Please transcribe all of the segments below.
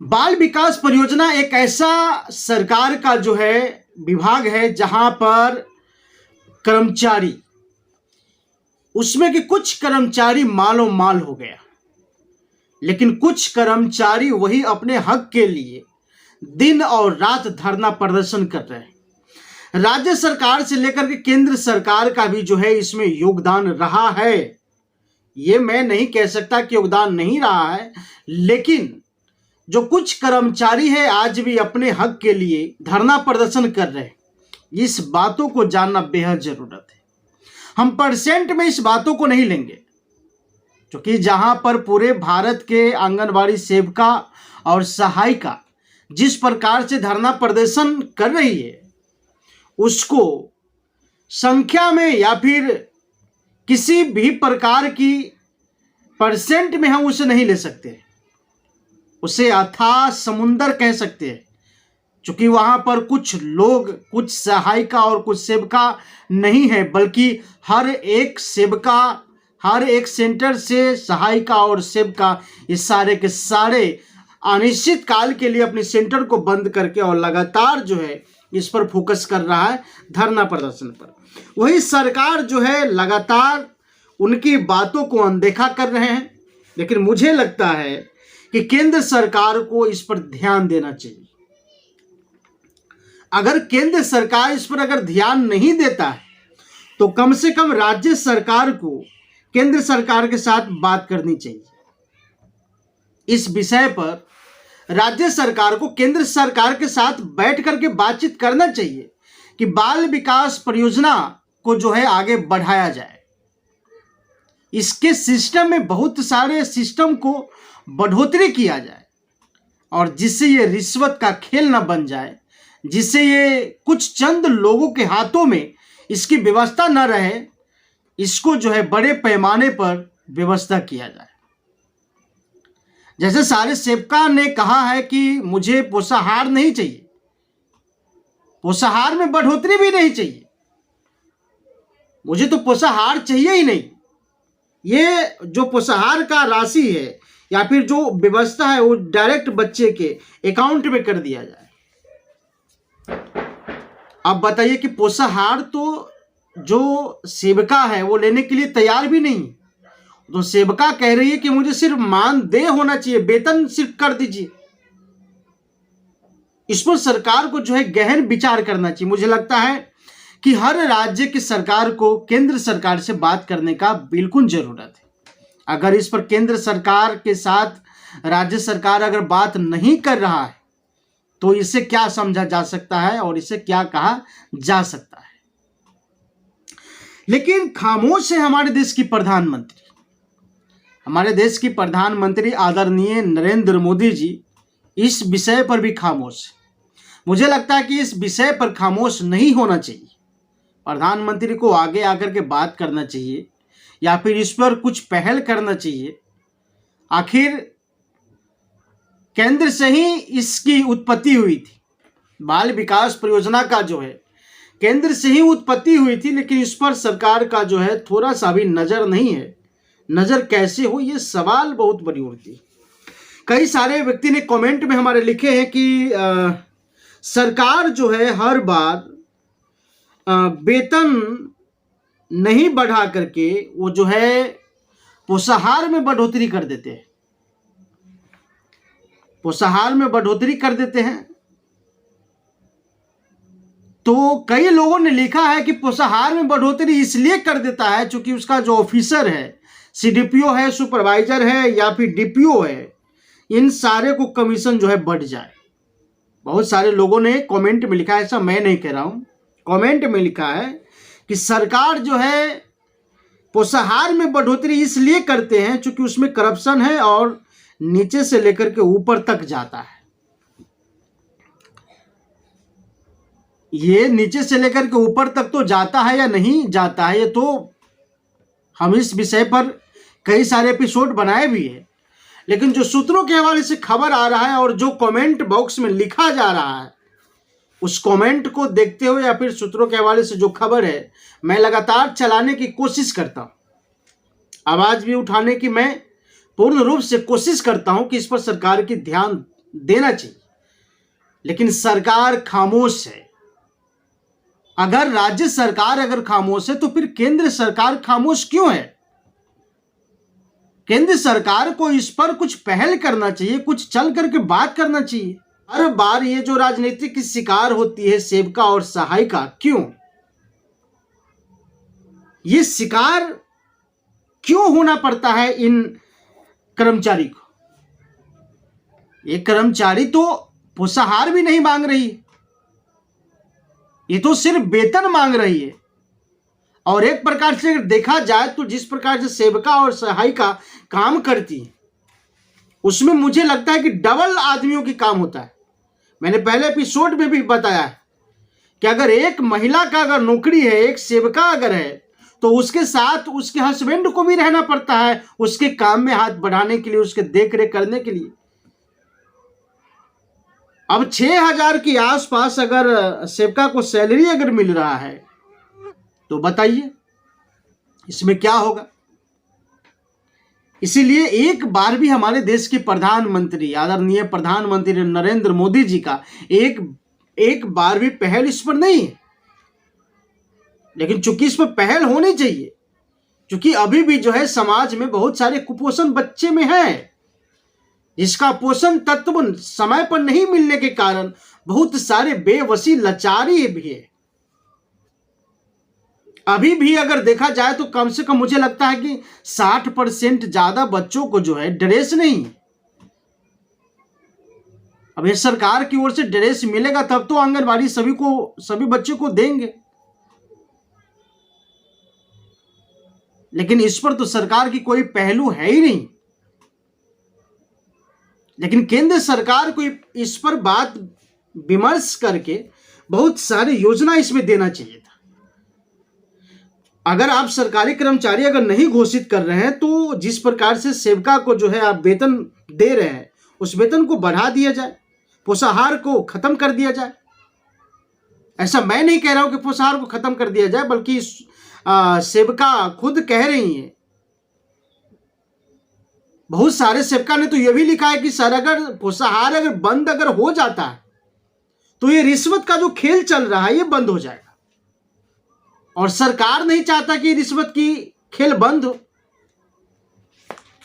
बाल विकास परियोजना एक ऐसा सरकार का जो है विभाग है जहां पर कर्मचारी, उसमें कि कुछ कर्मचारी मालो माल हो गया, लेकिन कुछ कर्मचारी वही अपने हक के लिए दिन और रात धरना प्रदर्शन कर रहे हैं। राज्य सरकार से लेकर के केंद्र सरकार का भी जो है इसमें योगदान रहा है। ये मैं नहीं कह सकता कि योगदान नहीं रहा है, लेकिन जो कुछ कर्मचारी है आज भी अपने हक के लिए धरना प्रदर्शन कर रहे हैं, इस बातों को जानना बेहद जरूरत है। हम परसेंट में इस बातों को नहीं लेंगे, क्योंकि जहां पर पूरे भारत के आंगनबाड़ी सेविका और सहायिका जिस प्रकार से धरना प्रदर्शन कर रही है, उसको संख्या में या फिर किसी भी प्रकार की परसेंट में हम उसे नहीं ले सकते। उसे अथाह समुंदर कह सकते हैं, क्योंकि वहां पर कुछ लोग, कुछ सहायिका और कुछ सेविका नहीं है, बल्कि हर एक सेविका, हर एक सेंटर से सहायिका और सेविका इस सारे के सारे अनिश्चित काल के लिए अपने सेंटर को बंद करके और लगातार जो है इस पर फोकस कर रहा है, धरना प्रदर्शन पर। वही सरकार जो है लगातार उनकी बातों को अनदेखा कर रहे हैं। लेकिन मुझे लगता है कि केंद्र सरकार को इस पर ध्यान देना चाहिए। अगर केंद्र सरकार इस पर अगर ध्यान नहीं देता है, तो कम से कम राज्य सरकार को केंद्र सरकार के साथ बात करनी चाहिए। इस विषय पर राज्य सरकार को केंद्र सरकार के साथ बैठ करके बातचीत करना चाहिए कि बाल विकास परियोजना को जो है आगे बढ़ाया जाए। इसके सिस्टम में बहुत सारे सिस्टम को बढ़ोतरी किया जाए, और जिससे ये रिश्वत का खेल ना बन जाए, जिससे ये कुछ चंद लोगों के हाथों में इसकी व्यवस्था न रहे। इसको जो है बड़े पैमाने पर व्यवस्था किया जाए। जैसे सारे सेवका ने कहा है कि मुझे पोषाहार नहीं चाहिए, पोषाहार में बढ़ोतरी भी नहीं चाहिए, मुझे तो पोषाहार चाहिए ही नहीं। ये जो पोषाहार का राशि है या फिर जो व्यवस्था है वो डायरेक्ट बच्चे के अकाउंट में कर दिया जाए। अब बताइए कि पोषाहार तो जो सेविका है वो लेने के लिए तैयार भी नहीं। तो सेविका कह रही है कि मुझे सिर्फ मानदेय होना चाहिए, वेतन सिर्फ कर दीजिए। इस पर सरकार को जो है गहन विचार करना चाहिए। मुझे लगता है कि हर राज्य की सरकार को केंद्र सरकार से बात करने का बिल्कुल जरूरत है। अगर इस पर केंद्र सरकार के साथ राज्य सरकार अगर बात नहीं कर रहा है, तो इसे क्या समझा जा सकता है और इसे क्या कहा जा सकता है। लेकिन खामोश है हमारे देश की प्रधानमंत्री। हमारे देश की प्रधानमंत्री आदरणीय नरेंद्र मोदी जी इस विषय पर भी खामोश है। मुझे लगता है कि इस विषय पर खामोश नहीं होना चाहिए। प्रधानमंत्री को आगे आकर के बात करना चाहिए या फिर इस पर कुछ पहल करना चाहिए। आखिर केंद्र से ही इसकी उत्पत्ति हुई थी। बाल विकास परियोजना का जो है केंद्र से ही उत्पत्ति हुई थी, लेकिन इस पर सरकार का जो है थोड़ा सा भी नजर नहीं है। नजर कैसे हो, ये सवाल बहुत बड़ी उठती है। कई सारे व्यक्ति ने कमेंट में हमारे लिखे हैं कि सरकार जो है हर बार वेतन नहीं बढ़ा करके वो जो है पोषाहार में बढ़ोतरी कर देते हैं, पोषाहार में बढ़ोतरी कर देते हैं। तो कई लोगों ने लिखा है कि पोषाहार में बढ़ोतरी इसलिए कर देता है क्योंकि उसका जो ऑफिसर है, सीडीपीओ है, सुपरवाइजर है या फिर डीपीओ है, इन सारे को कमीशन जो है बढ़ जाए। बहुत सारे लोगों ने कमेंट में लिखा है, ऐसा मैं नहीं कह रहा हूं, कमेंट में लिखा है कि सरकार जो है पोषाहार में बढ़ोतरी इसलिए करते हैं क्योंकि उसमें करप्शन है और नीचे से लेकर के ऊपर तक जाता है। ये नीचे से लेकर के ऊपर तक तो जाता है या नहीं जाता है, ये तो हम इस विषय पर कई सारे एपिसोड बनाए भी है। लेकिन जो सूत्रों के हवाले से खबर आ रहा है और जो कमेंट बॉक्स में लिखा जा रहा है, उस कमेंट को देखते हुए या फिर सूत्रों के हवाले से जो खबर है, मैं लगातार चलाने की कोशिश करता हूं, आवाज भी उठाने की मैं पूर्ण रूप से कोशिश करता हूं कि इस पर सरकार की ध्यान देना चाहिए, लेकिन सरकार खामोश है। अगर राज्य सरकार अगर खामोश है तो फिर केंद्र सरकार खामोश क्यों है? केंद्र सरकार को इस पर कुछ पहल करना चाहिए, कुछ चल करके बात करना चाहिए। हर बार ये जो राजनीतिक की शिकार होती है सेविका और सहायिका, क्यों? ये शिकार क्यों होना पड़ता है इन कर्मचारी को? ये कर्मचारी तो पुष्टाहार भी नहीं मांग रही, ये तो सिर्फ वेतन मांग रही है। और एक प्रकार से अगर देखा जाए तो जिस प्रकार से सेविका और सहायिका काम करती है उसमें मुझे लगता है कि डबल आदमियों की काम होता है। मैंने पहले एपिसोड में भी बताया है कि अगर एक महिला का अगर नौकरी है, एक सेविका अगर है, तो उसके साथ उसके हस्बैंड को भी रहना पड़ता है उसके काम में हाथ बढ़ाने के लिए, उसके देख रेख करने के लिए। अब 6,000 के आसपास अगर सेविका को सैलरी अगर मिल रहा है तो बताइए इसमें क्या होगा? इसीलिए एक बार भी हमारे देश के प्रधानमंत्री, आदरणीय प्रधानमंत्री नरेंद्र मोदी जी का एक बार भी पहल इस पर नहीं है। लेकिन चूंकि इस पर पहल होनी चाहिए, क्योंकि अभी भी जो है समाज में बहुत सारे कुपोषण बच्चे में है, जिसका पोषण तत्व समय पर नहीं मिलने के कारण बहुत सारे बेवसी लाचारी भी है। अभी भी अगर देखा जाए तो कम से कम मुझे लगता है कि 60% ज्यादा बच्चों को जो है ड्रेस नहीं। अब ये सरकार की ओर से ड्रेस मिलेगा तब तो आंगनबाड़ी सभी बच्चों को देंगे, लेकिन इस पर तो सरकार की कोई पहलू है ही नहीं। लेकिन केंद्र सरकार को इस पर बात विमर्श करके बहुत सारी योजना इसमें देना चाहिए था। अगर आप सरकारी कर्मचारी अगर नहीं घोषित कर रहे हैं तो जिस प्रकार से सेविका को जो है आप वेतन दे रहे हैं उस वेतन को बढ़ा दिया जाए, पोषाहार को खत्म कर दिया जाए। ऐसा मैं नहीं कह रहा हूं कि पोषाहार को खत्म कर दिया जाए, बल्कि सेविका खुद कह रही है। बहुत सारे सेवका ने तो यह भी लिखा है कि सर अगर पोषाहार अगर बंद अगर हो जाता है तो ये रिश्वत का जो खेल चल रहा है ये बंद हो जाएगा, और सरकार नहीं चाहता कि रिश्वत की खेल बंद हो।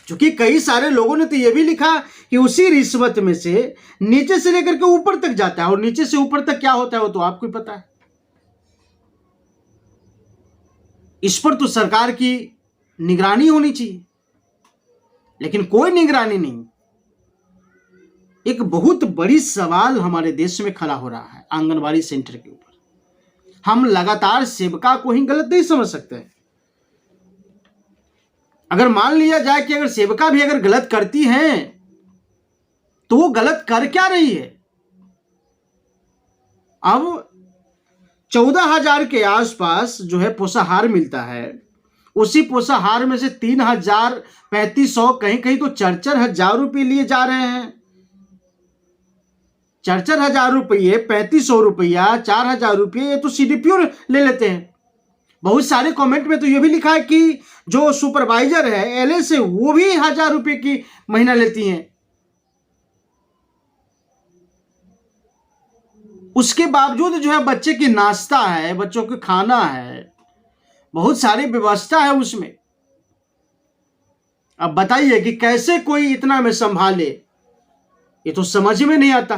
क्योंकि कई सारे लोगों ने तो यह भी लिखा कि उसी रिश्वत में से नीचे से लेकर के ऊपर तक जाता है, और नीचे से ऊपर तक क्या होता है वो तो आपको ही पता है। इस पर तो सरकार की निगरानी होनी चाहिए, लेकिन कोई निगरानी नहीं। एक बहुत बड़ी सवाल हमारे देश में खड़ा हो रहा है आंगनबाड़ी सेंटर के ऊपर। हम लगातार सेविका को ही गलत नहीं समझ सकते। अगर मान लिया जाए कि अगर सेविका भी अगर गलत करती हैं तो वो गलत कर क्या रही है? अब 14,000 के आसपास जो है पोषाहार मिलता है, उसी पोषाहार में से 3,000, 3,500, कहीं कहीं तो 4,000 रुपये लिए जा रहे हैं। 4,000 रुपये, 3,500 रुपया, 4,000 रुपये, ये तो सीडीपीओ ले लेते हैं। बहुत सारे कमेंट में तो ये भी लिखा है कि जो सुपरवाइजर है एलए से वो भी 1,000 रुपये की महीना लेती हैं। उसके बावजूद जो है बच्चे की नाश्ता है, बच्चों के खाना है, बहुत सारी व्यवस्था है उसमें। अब बताइए कि कैसे कोई इतना में संभाले, ये तो समझ में नहीं आता।